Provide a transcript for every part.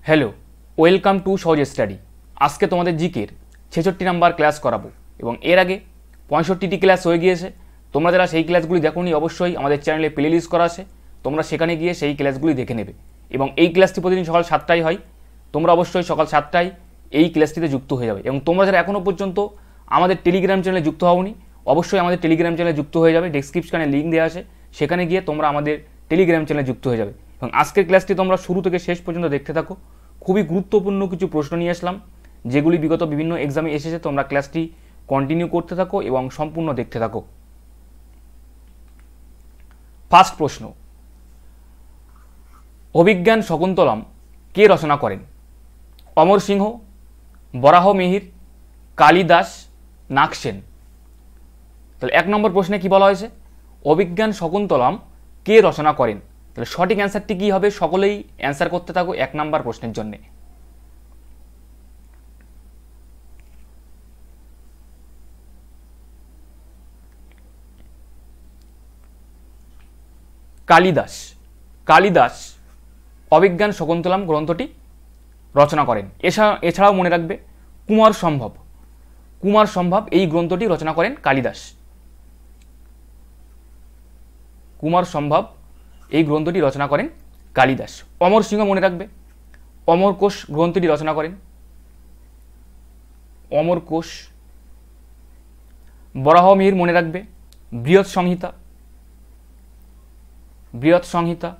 Hello, welcome to সহজ study. আজকে তোমাদের জিকের 66 নাম্বার ক্লাস করাবো এবং এর আগে 65টি ক্লাস হয়ে গিয়েছে। তোমরা যারা সেই ক্লাসগুলি দেখোনি অবশ্যই আমাদের চ্যানেলে প্লে লিস্ট করা আছে, তোমরা সেখানে গিয়ে সেই ক্লাসগুলি দেখে নেবে। এবং এই ক্লাসটি প্রতিদিন সকাল 7টায় হয়, তোমরা অবশ্যই সকাল 7টায় এই ক্লাসটিতে যুক্ত হয়ে যাবে। এবং তোমরা যারা এখনও পর্যন্ত আমাদের টেলিগ্রাম চ্যানেলে যুক্ত হওনি অবশ্যই আমাদের টেলিগ্রাম চ্যানেলে যুক্ত হয়ে যাবে। ডেসক্রিপশনে লিঙ্ক দেওয়া আছে, সেখানে গিয়ে তোমরা আমাদের টেলিগ্রাম চ্যানেলে যুক্ত হয়ে যাবে। এবং আজকের ক্লাসটি তোমরা শুরু থেকে শেষ পর্যন্ত দেখতে থাকো। খুবই গুরুত্বপূর্ণ কিছু প্রশ্ন নিয়ে আসলাম যেগুলি বিগত বিভিন্ন এক্সামে এসেছে। তোমরা ক্লাসটি কন্টিনিউ করতে থাকো এবং সম্পূর্ণ দেখতে থাকো। ফার্স্ট প্রশ্ন, অভিজ্ঞান শকুন্তলম কে রচনা করেন? অমর সিংহ, বরাহ মিহির, কালিদাস, নাগসেন। তাহলে 1 নম্বর প্রশ্নে কি বলা হয়েছে? অভিজ্ঞান শকুন্তলম কে রচনা করেন? তাহলে সঠিক অ্যান্সারটি কি হবে? সকলেই অ্যান্সার করতে থাকো 1 নম্বর প্রশ্নের জন্য। কালিদাস। কালিদাস অভিজ্ঞান শকুন্তলম গ্রন্থটি রচনা করেন। এছাড়াও মনে রাখবে কুমার সম্ভব। কুমার সম্ভব এই গ্রন্থটি রচনা করেন কালিদাস। কুমার সম্ভব এই গ্রন্থটি রচনা করেন কালিদাস। অমর সিংহ মনে রাখবে অমর কোষ গ্রন্থটি রচনা করেন অমর কোষ। বরাহ মিহির মনে রাখবে বৃহৎ সংহিতা। বৃহৎ সংহিতা।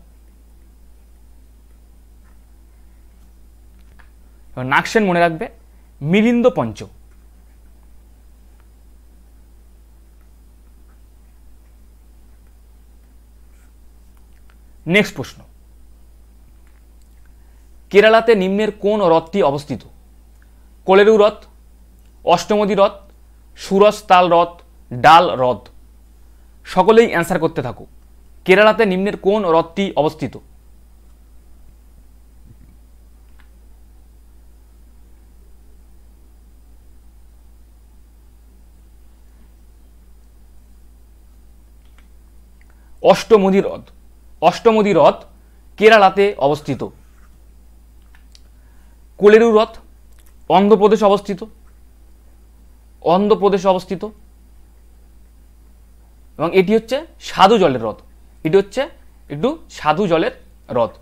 নাগসেন মনে রাখবে মিলিন্দ পঞ্চ। নেক্সট প্রশ্ন, কেরালাতে নিম্নের কোন হ্রদটি অবস্থিত? কোলেরু হ্রদ, অষ্টমদী হ্রদ, সুরজতাল হ্রদ, ডাল হ্রদ। সকলেই অ্যান্সার করতে থাকো। কেরালাতে নিম্নের কোন হ্রদটি অবস্থিত? অষ্টমদী হ্রদ। অষ্টমদী হ্রদ কেরালাতে অবস্থিত। কোলেরু হ্রদ অন্ধ্রপ্রদেশে অবস্থিত। অন্ধ্রপ্রদেশে অবস্থিত এবং এটি হচ্ছে স্বাদু জলের হ্রদ। এটি হচ্ছে একটু স্বাদু জলের হ্রদ।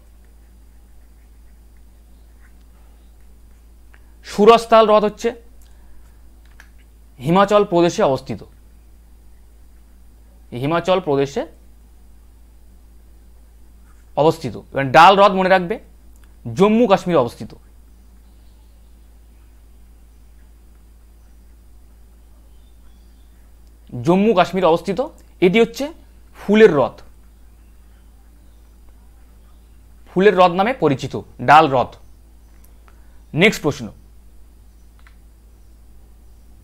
সুরজতাল হ্রদ হচ্ছে হিমাচল প্রদেশে অবস্থিত। হিমাচল প্রদেশে অবস্থিত। এবং ডাল হ্রদ মনে রাখবে জম্মু কাশ্মীরে অবস্থিত। জম্মু কাশ্মীরে অবস্থিত। এটি হচ্ছে ফুলের হ্রদ। ফুলের হ্রদ নামে পরিচিত ডাল হ্রদ। নেক্সট প্রশ্ন,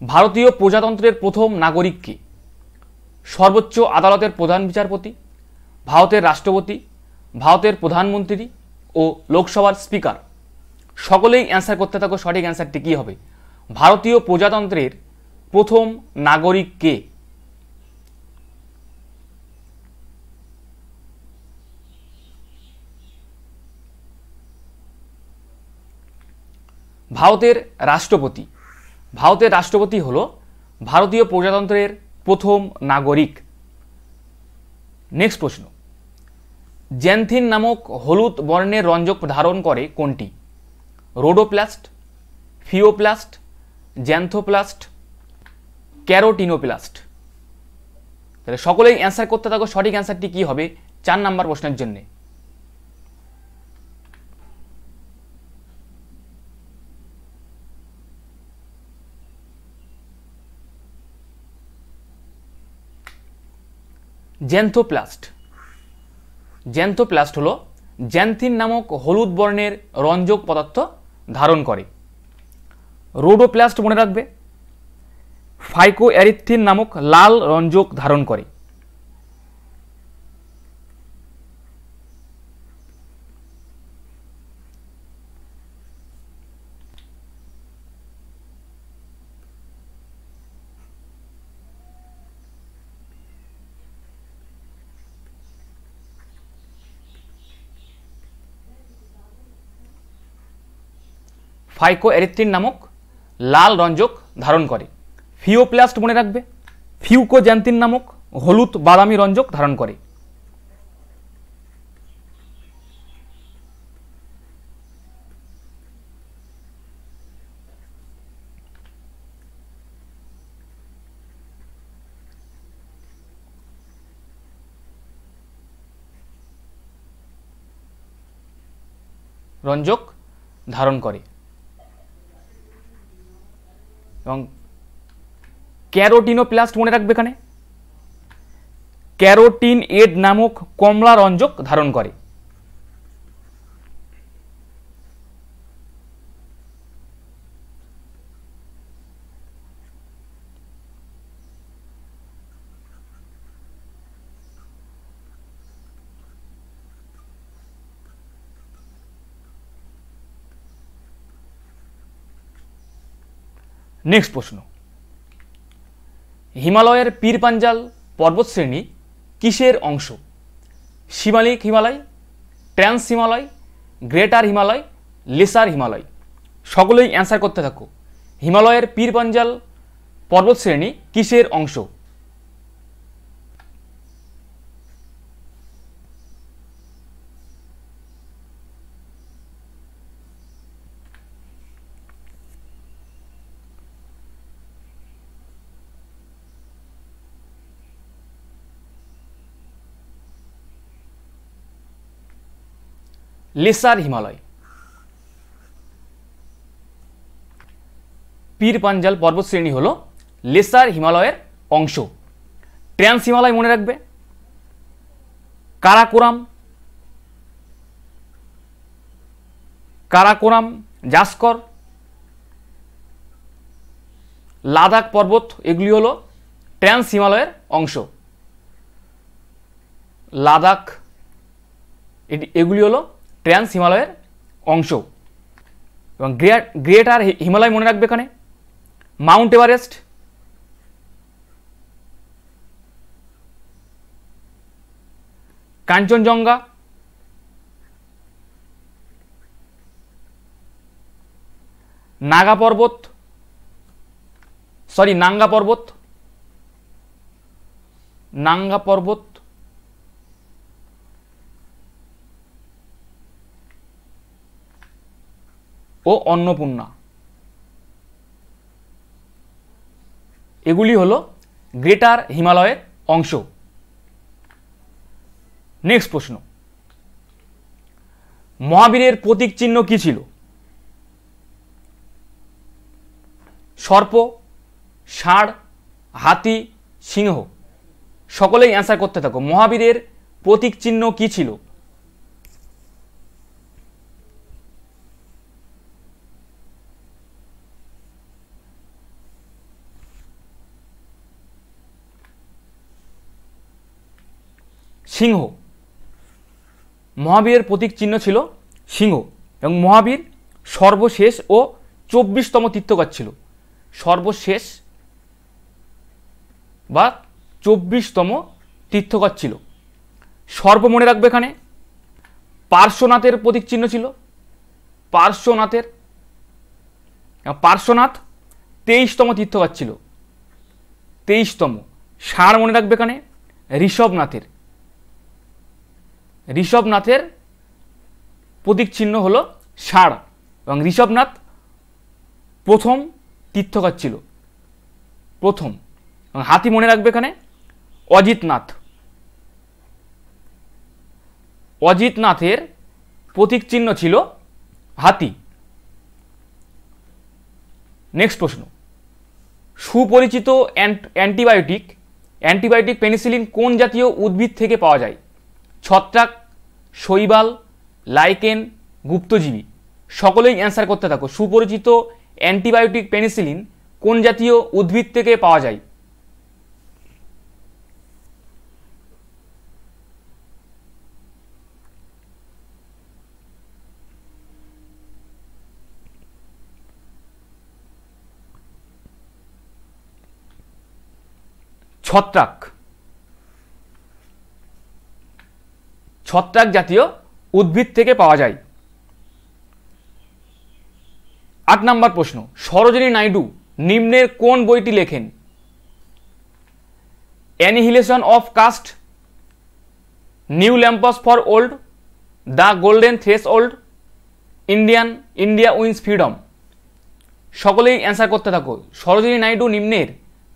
ভারতীয় প্রজাতন্ত্রের প্রথম নাগরিক কে? সর্বোচ্চ আদালতের প্রধান বিচারপতি, ভারতের রাষ্ট্রপতি, ভারতের প্রধানমন্ত্রী ও লোকসভার স্পিকার। সকলেই অ্যান্সার করতে থাকো সঠিক অ্যান্সারটি কি হবে? ভারতীয় প্রজাতন্ত্রের প্রথম নাগরিক কে? ভারতের রাষ্ট্রপতি। ভারতের রাষ্ট্রপতি হল ভারতীয় প্রজাতন্ত্রের প্রথম নাগরিক। নেক্সট প্রশ্ন, জ্যানথিন নামক হলুদ বর্ণের রঞ্জক ধারণ করে কোনটি? রোডোপ্লাস্ট, ফিওপ্লাস্ট, জ্যান্থোপ্লাস্ট, ক্যারোটিনোপ্লাস্ট। তাহলে সকলেই অ্যান্সার করতে থাকো সঠিক অ্যান্সারটি কি হবে 4 নম্বর প্রশ্নের জন্য। জ্যান্থোপ্লাস্ট। জ্যান্থোপ্লাস্ট হলো জ্যানথিন নামক হলুদ বর্ণের রঞ্জক পদার্থ ধারণ করে। রোডোপ্লাস্ট মনে রাখবে ফাইকোঅ্যারিথ্রিন নামক লাল রঞ্জক ধারণ করে। ফাইকোএরিথ্রিন নামক লাল রঞ্জক ধারণ করে। ফিওপ্লাস্ট মনে রাখবে, ফিউকোজ্যান্থিন নামক হলুদ বাদামি রঞ্জক ধারণ করে। রঞ্জক ধারণ করে। এবং ক্যারোটিনোপ্লাস্ট মনে রাখবে, এখানে ক্যারোটিন এড নামক কমলা রঞ্জক ধারণ করে। নেক্সট প্রশ্ন, হিমালয়ের পীর পাঞ্জাল পর্বতশ্রেণী কিসের অংশ? Shivalik Himalaya, trans Himalaya, greater Himalaya, lesser Himalaya? সকলেই অ্যান্সার করতে থাকো। হিমালয়ের পীর পাঞ্জাল পর্বতশ্রেণী কিসের অংশ? লেসার হিমালয়। পীর পাঞ্জাল পর্বতশ্রেণী হল লেসার হিমালয়ের অংশ। ট্রান্স হিমালয় মনে রাখবে, কারাকোরাম, কারাকোরাম, জাস্কর, লাদাখ পর্বত, এগুলি হলো ট্রান্স হিমালয়ের অংশ। লাদাখ এগুলি হলো ট্রান্স হিমালয়ের অংশ। এবং গ্রেটার হিমালয় মনে রাখবে, এখানে মাউন্ট এভারেস্ট, কাঞ্চনজঙ্ঘা, নাগা পর্বত, নাঙ্গা পর্বত, নাঙ্গা পর্বত, ও অন্নপূর্ণা, এগুলি হলো গ্রেটার হিমালয়ের অংশ। নেক্সট প্রশ্ন, মহাবীরের প্রতীক চিহ্ন কি ছিল? সর্প, ষাঁড়, হাতি, সিংহ? সকলেই অ্যান্সার করতে থাকো। মহাবীরের প্রতীক চিহ্ন কি ছিল? সিংহ। মহাবীরের প্রতীক চিহ্ন ছিল সিংহ। এবং মহাবীর সর্বশেষ ও 24তম তীর্থঙ্কর ছিল। সর্বশেষ বা 24তম তীর্থঙ্কর ছিল। সর্প মনে রাখবে, এখানে পার্শ্বনাথের প্রতীক চিহ্ন ছিল। পার্শ্বনাথ 23তম তীর্থঙ্কর ছিল, 23তম। ষাঁড় মনে রাখবে, এখানে ঋষভনাথের প্রতীক চিহ্ন হলো ষাঁড়। এবং ঋষভনাথ প্রথম তীর্থঙ্কর ছিল, প্রথম। এবং হাতি মনে রাখবে, এখানে অজিতনাথের প্রতীক চিহ্ন ছিল হাতি। নেক্সট প্রশ্ন, সুপরিচিত অ্যান্টিবায়োটিক পেনিসিলিন কোন জাতীয় উদ্ভিদ থেকে পাওয়া যায়? ছত্রাক, শৈবাল, লাইকেন, গুপ্তজীবী? সকলেই অ্যান্সার করতে থাকো। সুপরিচিত অ্যান্টিবায়োটিক পেনিসিলিন কোন জাতীয় উদ্ভিদ থেকে পাওয়া যায়? ছত্রাক জাতীয় উদ্ভিদ থেকে পাওয়া যায়। 8 নম্বর প্রশ্ন, সরোজিনী নাইডু নিম্নের কোন বইটি লেখেন? Annihilation of caste, new lamps for old, the golden threshold, India wins freedom. সকলেই অ্যান্সার করতে থাকো। সরোজিনী নাইডু নিম্নের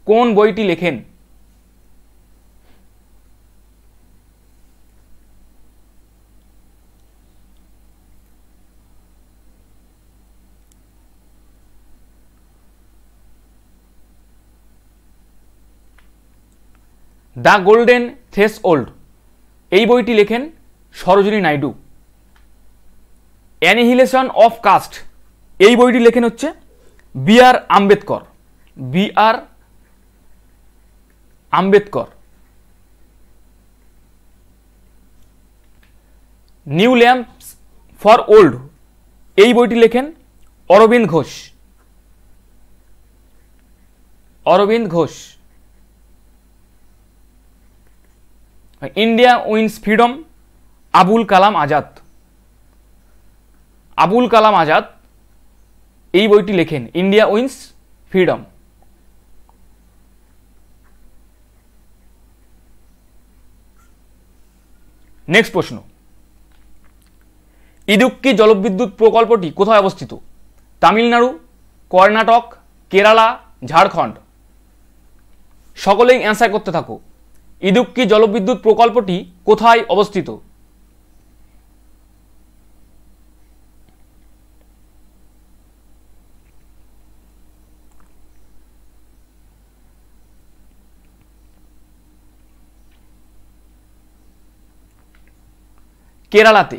কোন বইটি লেখেন? দ্য গোল্ডেন থ্রেশহোল্ড এই বইটি লেখেন Sarojini Naidu. Annihilation of caste এই বইটি লেখেন হচ্ছে B R. Ambedkar. B R. Ambedkar. New lamps for old এই বইটি লেখেন Aurobindo Ghosh. Aurobindo Ghosh. India wins freedom Abul Kalam Azad. Abul Kalam Azad এই বইটি লেখেন ইন্ডিয়া উইন্স ফ্রিডম। নেক্সট প্রশ্ন, ইদুক্কি জলবিদ্যুৎ প্রকল্পটি কোথায় অবস্থিত? তামিলনাড়ু, কর্ণাটক, কেরালা, ঝাড়খণ্ড। সকলেই অ্যান্সার করতে থাকো। ইদুক্কি জলবিদ্যুৎ প্রকল্পটি কোথায় অবস্থিত? কেরালাতে।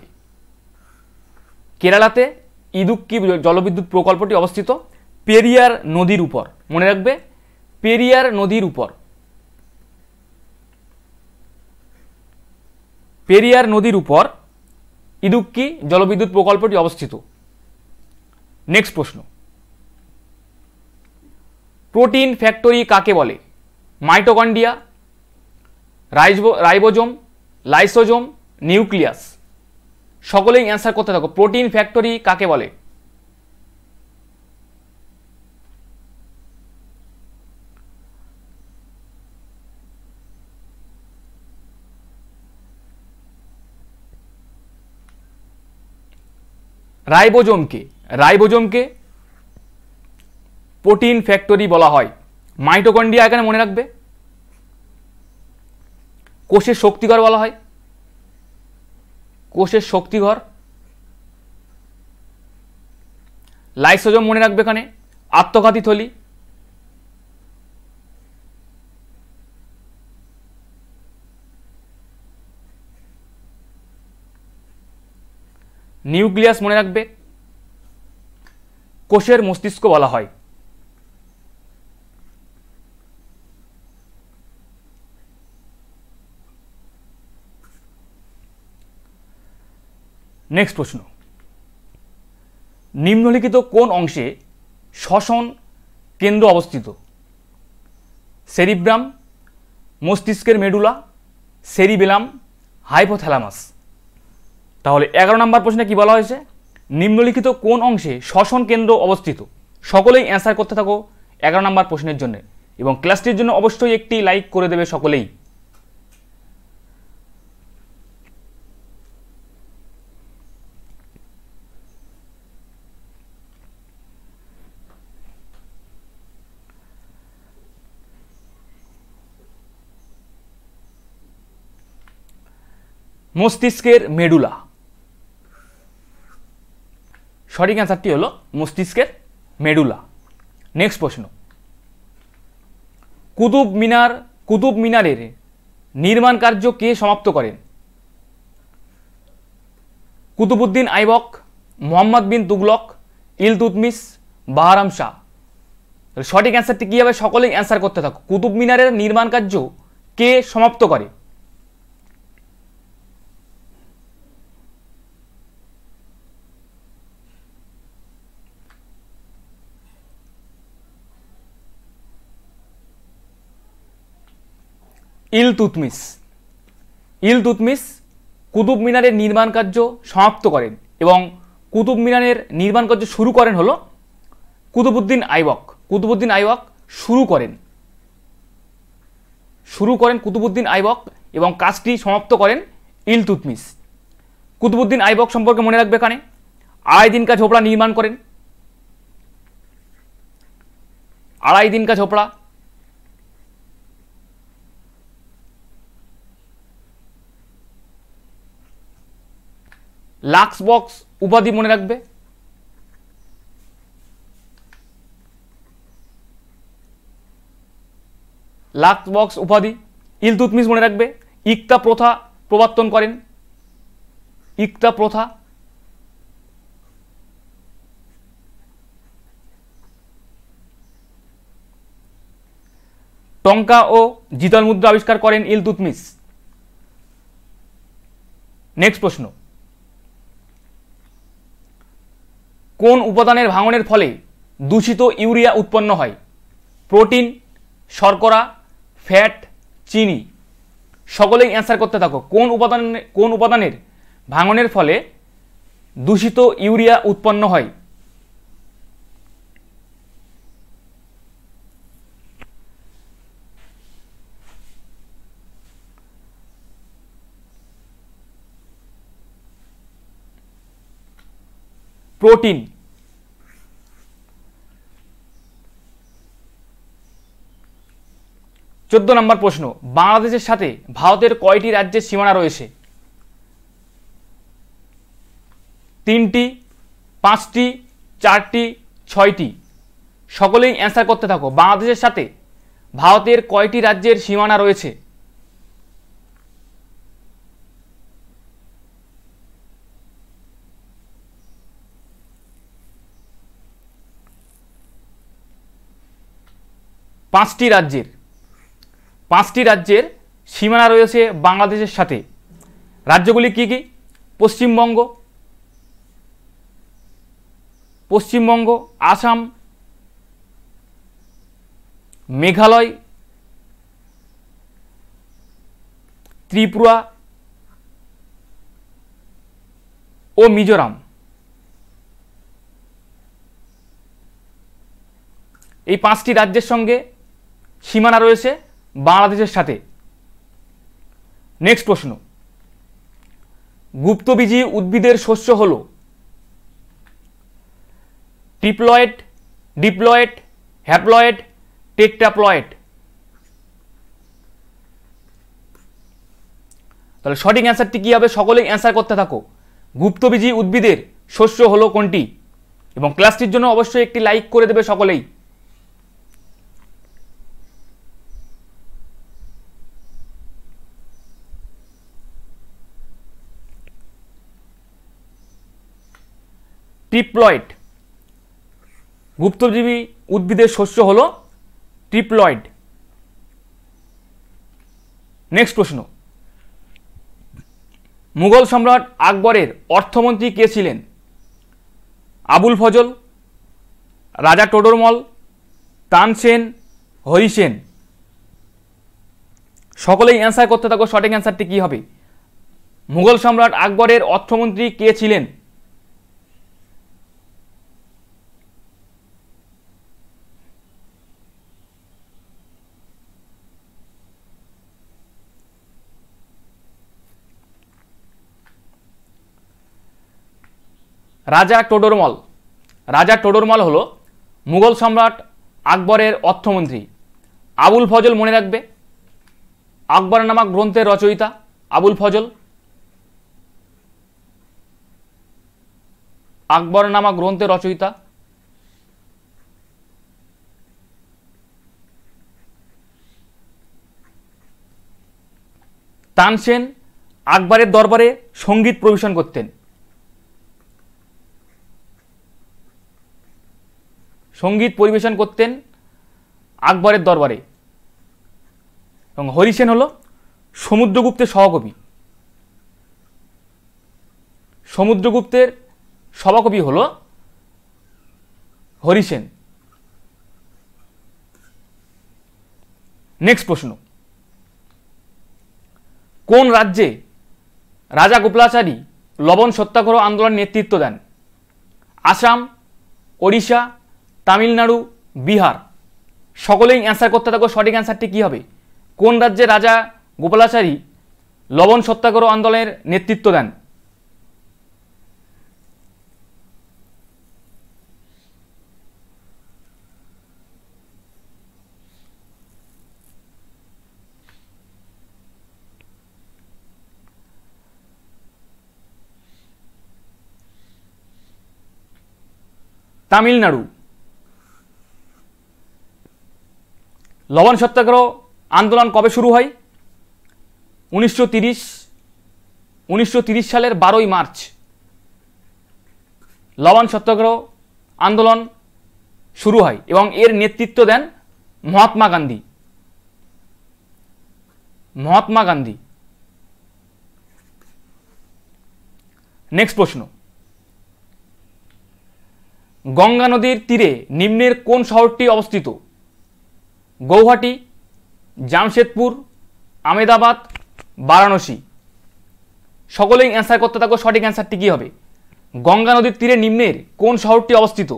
কেরালাতে ইদুক্কি জলবিদ্যুৎ প্রকল্পটি অবস্থিত পেরিয়ার নদীর উপর। মনে রাখবে, পেরিয়ার নদীর উপর। পেরিয়ার নদীর উপর ইদুক্কি জলবিদ্যুৎ প্রকল্পটি অবস্থিত। নেক্সট প্রশ্ন, প্রোটিন ফ্যাক্টরি কাকে বলে? Mitochondria, ribosome, lysosome, nucleus. সকলেই অ্যান্সার করতে থাকো। প্রোটিন ফ্যাক্টরি কাকে বলে? রাইবোজোমকে। রাইবোজোমকে প্রোটিন ফ্যাক্টরি বলা হয়। মাইটোকন্ড্রিয়া এখানে মনে রাখবে কোষের শক্তিঘর বলা হয়। কোষের শক্তিঘর। লাইসোজোম মনে রাখবে এখানে আত্মঘাতী থলি। নিউক্লিয়াস মনে রাখবে কোষের মস্তিষ্ক বলা হয়। নেক্সট প্রশ্ন, নিম্নলিখিত কোন অংশে শ্বসন কেন্দ্র অবস্থিত? সেরিব্রাম, মস্তিষ্কের মেডুলা, সেরিবেলাম, হাইপোথ্যালামাস। তাহলে 11 নম্বর প্রশ্নে কি বলা হয়েছে? নিম্নলিখিত কোন অংশে শ্বসন কেন্দ্র অবস্থিত? সকলেই অ্যান্সার করতে থাকো 11 নম্বর প্রশ্নের জন্য, এবং ক্লাসটির জন্য অবশ্যই একটি লাইক করে দেবে সকলেই। মস্তিষ্কের মেডুলা। সঠিক অ্যান্সারটি হলো মস্তিষ্কের মেডুলা। নেক্সট প্রশ্ন, কুতুব মিনারের নির্মাণ কার্য কে সমাপ্ত করেন? কুতুবউদ্দিন আইবক, মোহাম্মদ বিন তুগলক, ইলতুৎমিশ, বাহরাম শাহ। সঠিক অ্যান্সারটি কি হবে? সকলেই অ্যান্সার করতে থাকো। কুতুব মিনারের নির্মাণ কার্য কে সমাপ্ত করে? ইলতুৎমিশ। ইলতুৎমিশ কুতুব মিনারের নির্মাণ কার্য সমাপ্ত করেন এবং কুতুব মিনারের নির্মাণ কার্য শুরু করেন হলো কুতুবউদ্দিন আইবক। কুতুবউদ্দিন আইবক শুরু করেন কুতুবউদ্দিন আইবক এবং কাজটি সমাপ্ত করেন ইলতুৎমিশ। কুতুবউদ্দিন আইবক সম্পর্কে মনে রাখবে এখানে আড়াই দিন কা ঝোপড়া নির্মাণ করেন। আড়াই দিন কা ঝোপড়া। লাক্স বক্স উপাধি মনে রাখবে। লাক্স বক্স উপাধি। ইলতুৎমিশ মনে রাখবে ইকতা প্রথা প্রবর্তন করেন। ইকতা প্রথা। টঙ্কা ও জিতল মুদ্রা আবিষ্কার করেন ইলতুৎমিশ। নেক্সট প্রশ্ন, কোন উপাদানের ভাঙনের ফলে দূষিত ইউরিয়া উৎপন্ন হয়? প্রোটিন, শর্করা, ফ্যাট, চিনি। সকলেই অ্যান্সার করতে থাকো। কোন উপাদানের ভাঙনের ফলে দূষিত ইউরিয়া উৎপন্ন হয়? প্রোটিন। 14 নম্বর প্রশ্ন, বাংলাদেশের সাথে ভারতের কয়টি রাজ্যের সীমানা রয়েছে? 3টি, 5টি, 4টি, 6টি। সকলেই অ্যান্সার করতে থাকো। বাংলাদেশের সাথে ভারতের কয়টি রাজ্যের সীমানা রয়েছে? পাঁচটি রাজ্যের সীমানা রয়েছে বাংলাদেশের সাথে। রাজ্যগুলি কি কি? পশ্চিমবঙ্গ, আসাম, মেঘালয়, ত্রিপুরা ও মিজোরাম। এই 5টি রাজ্যের সঙ্গে সীমানা রয়েছে বাংলাদেশের সাথে। নেক্সট প্রশ্ন, গুপ্তবীজী উদ্ভিদের শস্য হল ট্রিপ্লয়েড, ডিপ্লয়েড, হ্যাপ্লয়েড, টেট্রাপ্লয়েড। তাহলে সঠিক অ্যান্সারটি কি হবে? সকলেই অ্যান্সার করতে থাকো। গুপ্তবীজী উদ্ভিদের শস্য হলো কোনটি? এবং ক্লাসটির জন্য অবশ্যই একটি লাইক করে দেবে সকলেই। ট্রিপ্লয়েড। গুপ্তজীবী উদ্ভিদের শস্য হলো ট্রিপ্লয়েড। নেক্সট প্রশ্ন, মুঘল সম্রাট আকবরের অর্থমন্ত্রী কে ছিলেন? আবুল ফজল, রাজা টোডরমল, তানসেন, হরিসেন। সকলেই অ্যান্সার করতে থাকো। সঠিক অ্যান্সারটি কি হবে? মুঘল সম্রাট আকবরের অর্থমন্ত্রী কে ছিলেন? রাজা টোডরমল। রাজা টোডরমল হলো মুঘল সম্রাট আকবরের অর্থমন্ত্রী। আবুল ফজল মনে রাখবে আকবর নামক গ্রন্থের রচয়িতা। আবুল ফজল, আকবর নামক গ্রন্থের রচয়িতা। তানসেন আকবরের দরবারে সঙ্গীত পরিবেশন করতেন। আকবরের দরবারে। এবং হরিসেন হলো সমুদ্রগুপ্তের সহকবি। সমুদ্রগুপ্তের সভাকবি হলো হরিসেন। নেক্সট প্রশ্ন, কোন রাজ্যে রাজা গোপালাচারী লবণ সত্যাগ্রহ আন্দোলন নেতৃত্ব দেন? আসাম, ওড়িশা, তামিলনাড়ু, বিহার। সকলেই অ্যান্সার করতে থাকো, সঠিক অ্যান্সারটি কী হবে? কোন রাজ্যে রাজা গোপালাচারী লবণ সত্যাগ্রহ আন্দোলনের নেতৃত্ব দেন? তামিলনাড়ু। লবণ সত্যাগ্রহ আন্দোলন কবে শুরু হয়? 1930 সালের 12ই মার্চ লবণ সত্যাগ্রহ আন্দোলন শুরু হয় এবং এর নেতৃত্ব দেন মহাত্মা গান্ধী। মহাত্মা গান্ধী। নেক্সট প্রশ্ন, গঙ্গা নদীর তীরে নিম্নের কোন শহরটি অবস্থিত? গৌহাটি, জামশেদপুর, আমেদাবাদ, বারাণসী। সকলেই অ্যান্সার করতে থাকো, সঠিক অ্যান্সারটি কী হবে? গঙ্গা নদীর তীরে নিম্নের কোন শহরটি অবস্থিত?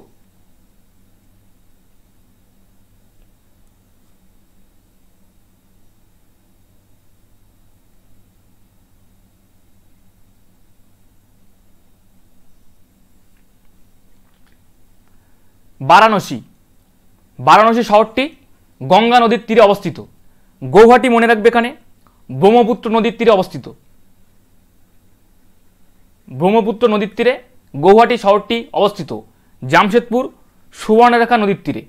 বারাণসী। বারাণসী শহরটি গঙ্গা নদীর তীরে অবস্থিত। গৌহাটি মনে রাখবে, এখানে ব্রহ্মপুত্র নদীর তীরে অবস্থিত। ব্রহ্মপুত্র নদীর তীরে গৌহাটি শহরটি অবস্থিত। জামশেদপুর সুবর্ণরেখা নদীর তীরে।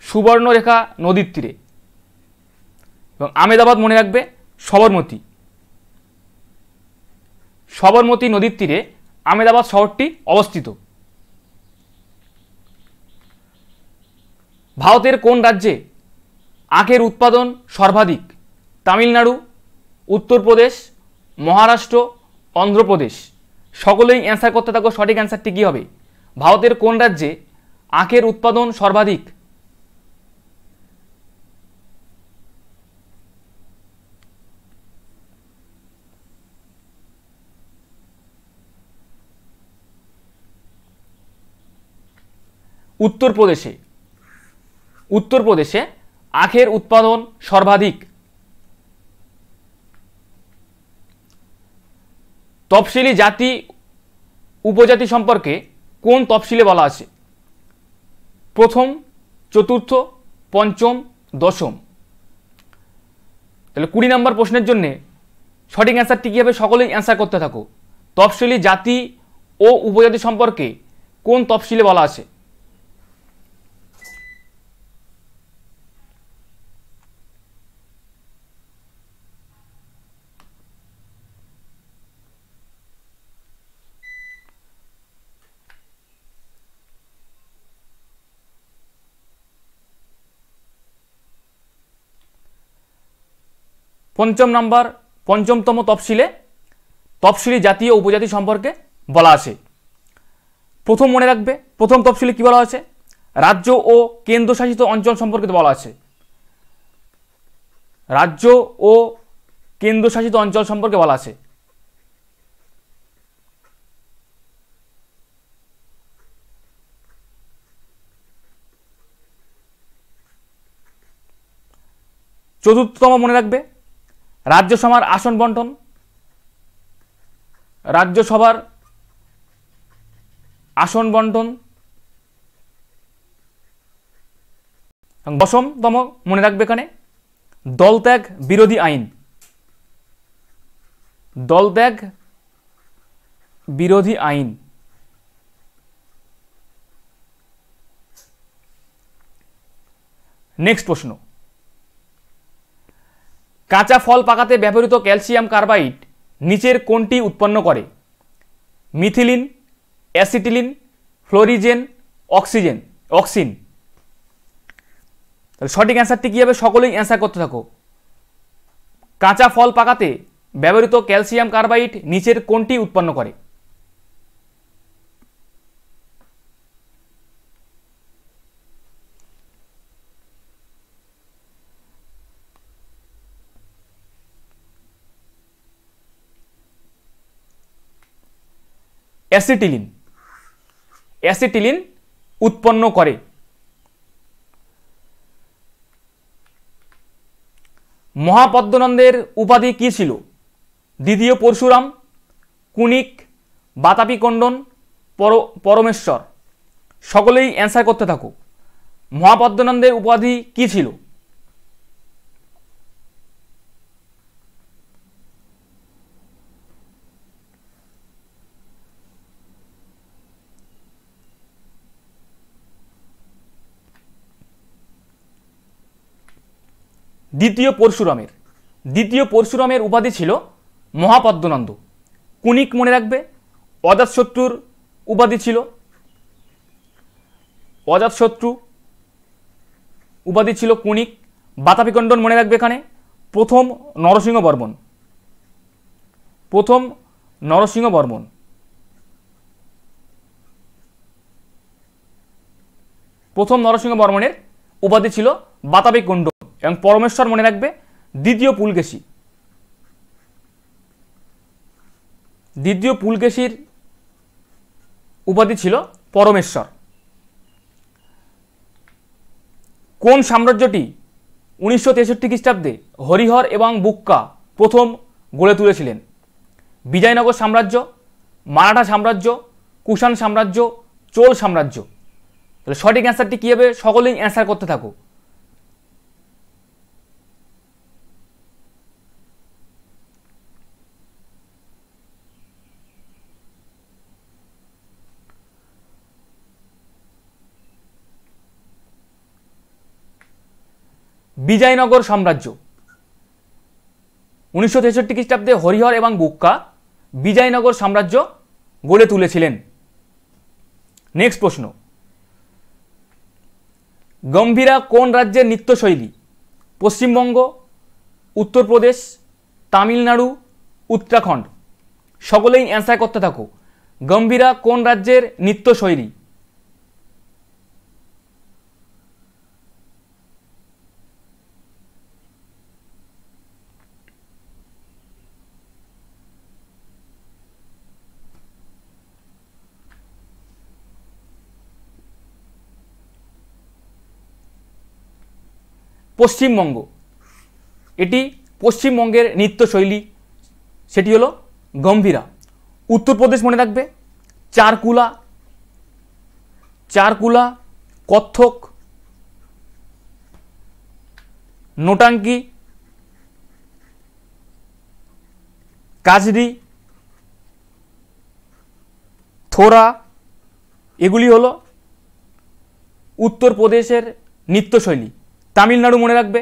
সুবর্ণরেখা নদীর তীরে। এবং আমেদাবাদ মনে রাখবে সবরমতী। সবরমতী নদীর তীরে আমেদাবাদ শহরটি অবস্থিত। ভারতের কোন রাজ্যে আখের উৎপাদন সর্বাধিক? তামিলনাড়ু, উত্তরপ্রদেশ, মহারাষ্ট্র, অন্ধ্রপ্রদেশ। সকলেই অ্যান্সার করতে থাকো, সঠিক অ্যান্সারটি কী হবে? ভারতের কোন রাজ্যে আখের উৎপাদন সর্বাধিক? উত্তরপ্রদেশে। উত্তরপ্রদেশে আখের উৎপাদন সর্বাধিক। তফসিলি জাতি উপজাতি সম্পর্কে কোন তফসিলে বলা আছে? প্রথম, চতুর্থ, পঞ্চম, দশম। তাহলে 20 নম্বর প্রশ্নের জন্য সঠিক অ্যান্সারটি কী হবে? সকলেই অ্যান্সার করতে থাকো। তফসিলি জাতি ও উপজাতি সম্পর্কে কোন তফসিলে বলা আছে? পঞ্চমতম তফসিলে তফসিলি জাতি ও উপজাতি সম্পর্কে বলা আছে। প্রথম মনে রাখবে, প্রথম তফসিলে কি বলা আছে? রাজ্য ও কেন্দ্রশাসিত অঞ্চল সম্পর্কে বলা আছে। রাজ্য ও কেন্দ্রশাসিত অঞ্চল সম্পর্কে বলা আছে। চতুর্থতম মনে রাখবে, রাজ্যসভার আসন বন্টন। রাজ্যসভার আসন বন্টন। দশমতম মনে রাখবে এখানে দলত্যাগ বিরোধী আইন। দলত্যাগ বিরোধী আইন। নেক্সট প্রশ্ন, কাঁচা ফল পাকাতে ব্যবহৃত ক্যালসিয়াম কার্বাইড নিচের কোনটি উৎপন্ন করে? Methylene, acetylene, florigen, auxin. তাহলে সঠিক অ্যান্সারটি কী হবে? সকলেই অ্যান্সার করতে থাকো। কাঁচা ফল পাকাতে ব্যবহৃত ক্যালসিয়াম কার্বাইড নিচের কোনটি উৎপন্ন করে? অ্যাসিটিলিন। অ্যাসিটিলিন উৎপন্ন করে। মহাপদ্মনন্দের উপাধি কি ছিল? দ্বিতীয় পরশুরাম, কুনিক, বাতাপি কণ্ডন, পরমেশ্বর। সকলেই অ্যান্সার করতে থাকো। মহাপদ্মনন্দের উপাধি কি ছিল? দ্বিতীয় পরশুরামের উপাধি ছিল মহাপদ্মনন্দ। কুনিক মনে রাখবে, অজাতশত্রুর উপাধি ছিল কুনিক। বাতাপি কণ্ডন মনে রাখবে, এখানে প্রথম নরসিংহ বর্মন। প্রথম নরসিংহ বর্মনের উপাধি ছিল বাতাপি কণ্ডন। এবং পরমেশ্বর মনে রাখবে দ্বিতীয় পুলকেশীর উপাধি ছিল পরমেশ্বর। কোন সাম্রাজ্যটি 1963 খ্রিস্টাব্দে হরিহর এবং বুক্কা প্রথম গড়ে তুলেছিলেন? বিজয়নগর সাম্রাজ্য, মারাঠা সাম্রাজ্য, কুষাণ সাম্রাজ্য, চোল সাম্রাজ্য। তাহলে সঠিক অ্যান্সারটি কী হবে? সকলেই অ্যান্সার করতে থাকো। বিজয়নগর সাম্রাজ্য। 1963 খ্রিস্টাব্দে হরিহর এবং বুক্কা বিজয়নগর সাম্রাজ্য গড়ে তুলেছিলেন। নেক্সট প্রশ্ন, গম্ভীরা কোন রাজ্যের নৃত্যশৈলী? পশ্চিমবঙ্গ, উত্তরপ্রদেশ, তামিলনাড়ু, উত্তরাখণ্ড। সকলেই অ্যান্সার করতে থাকো। গম্ভীরা কোন রাজ্যের নৃত্যশৈলী? পশ্চিমবঙ্গ। এটি পশ্চিমবঙ্গের নৃত্যশৈলী, সেটি হলো গম্ভীরা। উত্তরপ্রদেশ মনে রাখবে চারকুলা, কত্থক, নোটাঙ্কি, কাজরি, থোরা। এগুলি হলো উত্তরপ্রদেশের নৃত্যশৈলী। তামিলনাড়ু মনে রাখবে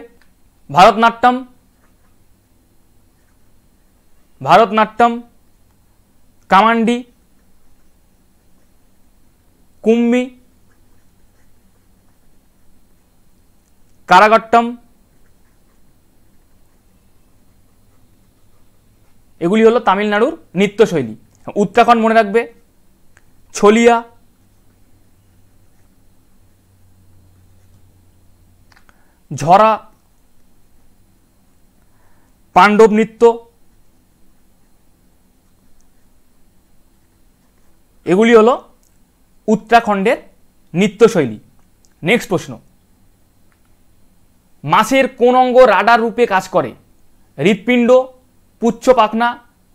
ভারতনাট্যম, কামান্ডি, কুম্মি, কারাগাট্টম। এগুলি হলো তামিলনাড়ুর নৃত্যশৈলী। উত্তরাখণ্ড মনে রাখবে ছলিয়া, ঝরা, পাণ্ডব নৃত্য। এগুলি হলো উত্তরাখণ্ডের নৃত্যশৈলী। নেক্সট প্রশ্ন, মাছের কোন অঙ্গ রাডার রূপে কাজ করে? হৃৎপিণ্ড, পুচ্ছ পাখনা,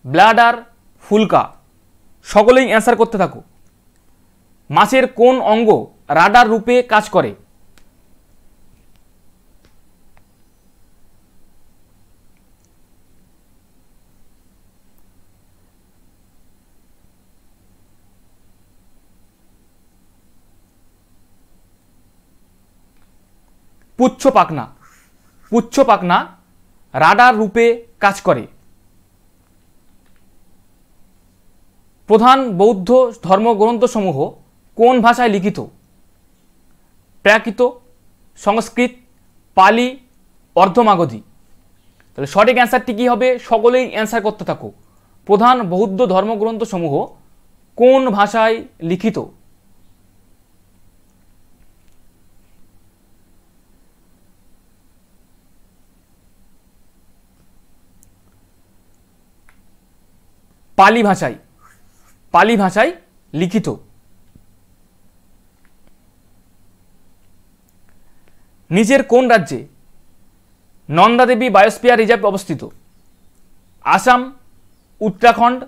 ব্লাডার, ফুলকা। সকলেই অ্যান্সার করতে থাকো। মাছের কোন অঙ্গ রাডার রূপে কাজ করে? পুচ্ছ পাখনা রাডার রূপে কাজ করে। প্রধান বৌদ্ধ ধর্মগ্রন্থসমূহ কোন ভাষায় লিখিত? প্রাকৃত, সংস্কৃত, পালি, অর্ধমাগধী। তাহলে সঠিক অ্যান্সারটি কী হবে? সকলেই অ্যান্সার করতে থাকো। প্রধান বৌদ্ধ ধর্মগ্রন্থসমূহ কোন ভাষায় লিখিত? পালি ভাষায় লিখিত। নিচের কোন রাজ্যে নন্দা দেবী বায়োস্ফিয়ার রিজার্ভ অবস্থিত? আসাম, উত্তরাখণ্ড,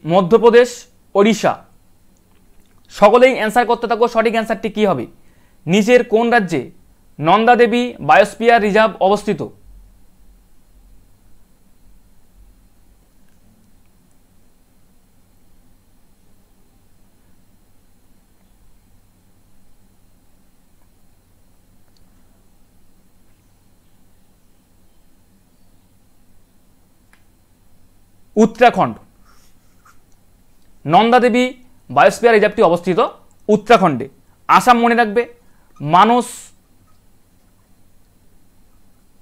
মধ্যপ্রদেশ, ওড়িশা। সকলেই অ্যান্সার করতে থাকো, সঠিক অ্যান্সারটি কী হবে? নিচের কোন রাজ্যে নন্দা দেবী বায়োস্ফিয়ার রিজার্ভ অবস্থিত? উত্তরাখণ্ড। নন্দা দেবী বায়োস্ফিয়ার রিজার্ভটি অবস্থিত উত্তরাখণ্ডে। আসাম মনে রাখবে, মানস,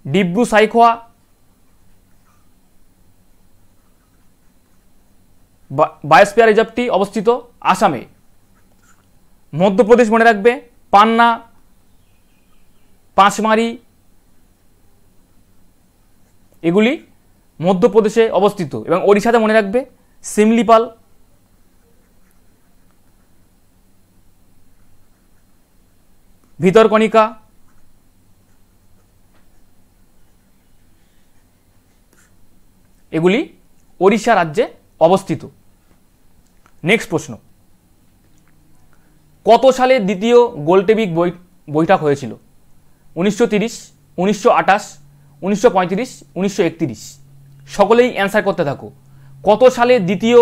ডিব্রু সাইখোয়া, বায়োস্ফিয়ার রিজার্ভটি অবস্থিত আসামে। মধ্যপ্রদেশ মনে রাখবে, পান্না, পাঁচমারি, এগুলি মধ্যপ্রদেশে অবস্থিত। এবং ওড়িশাতে মনে রাখবে সিমলিপাল, ভিতরকণিকা, এগুলি ওড়িশা রাজ্যে অবস্থিত। নেক্সট প্রশ্ন, কত সালে দ্বিতীয় গোলটেবিক বৈঠক হয়েছিল? 1930, 1928, 1935, 1931। সকলেই অ্যান্সার করতে থাকো। কত সালে দ্বিতীয়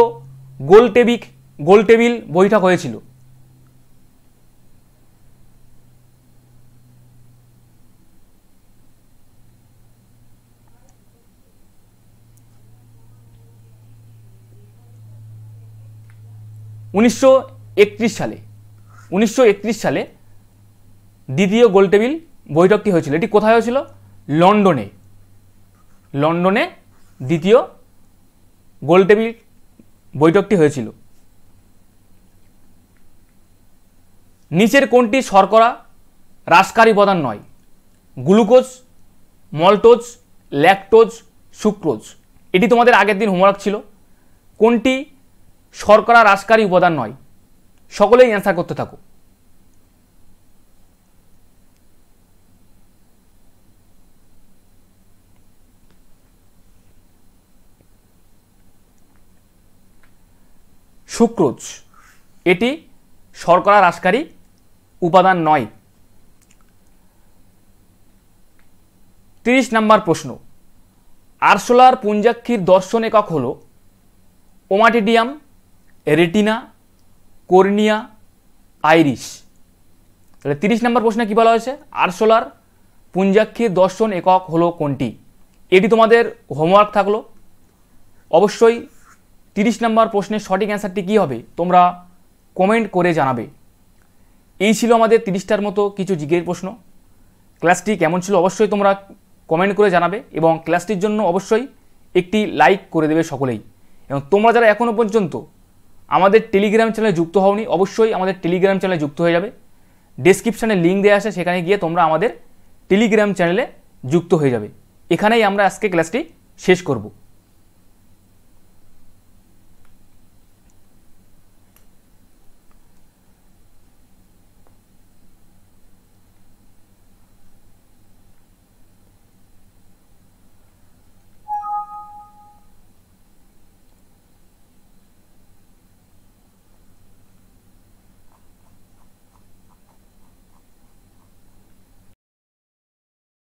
গোলটেবিল বৈঠক হয়েছিল? উনিশশো 1931 সালে দ্বিতীয় গোলটেবিল বৈঠকটি হয়েছিল। এটি কোথায় হয়েছিল? লন্ডনে। লন্ডনে দ্বিতীয় গোলটেবিল বৈঠকটি হয়েছিল। নিচের কোনটি শর্করা হ্রাসকারী উপাদান নয়? Glucose, maltose, lactose, sucrose. এটি তোমাদের আগের দিন হোমওয়ার্ক ছিল। কোনটি শর্করা হ্রাসকারী উপাদান নয়? সকলেই অ্যান্সার করতে থাকো। সুক্রোজ, এটি শর্করা হ্রাসকারী উপাদান নয়। 30 নম্বর প্রশ্ন, আরশোলার পুঞ্জাক্ষীর দর্শন একক হল ওমাটিডিয়াম, রেটিনা, কর্নিয়া, আইরিস। তাহলে 30 নম্বর প্রশ্নে কী বলা হয়েছে? আরশোলার পুঞ্জাক্ষীর দর্শন একক হলো কোনটি? এটি তোমাদের হোমওয়ার্ক থাকলো। অবশ্যই 30 নম্বর প্রশ্নের সঠিক অ্যান্সারটি কী হবে তোমরা কমেন্ট করে জানাবে। এই ছিল আমাদের 30টার মতো কিছু জিকের প্রশ্ন। ক্লাসটি কেমন ছিল অবশ্যই তোমরা কমেন্ট করে জানাবে এবং ক্লাসটির জন্য অবশ্যই একটি লাইক করে দেবে সকলেই। এবং তোমরা যারা এখনও পর্যন্ত আমাদের টেলিগ্রাম চ্যানেলে যুক্ত হওনি অবশ্যই আমাদের টেলিগ্রাম চ্যানেলে যুক্ত হয়ে যাবে। ডেসক্রিপশানে লিঙ্ক দেওয়া আছে, সেখানে গিয়ে তোমরা আমাদের টেলিগ্রাম চ্যানেলে যুক্ত হয়ে যাবে। এখানেই আমরা আজকে ক্লাসটি শেষ করব।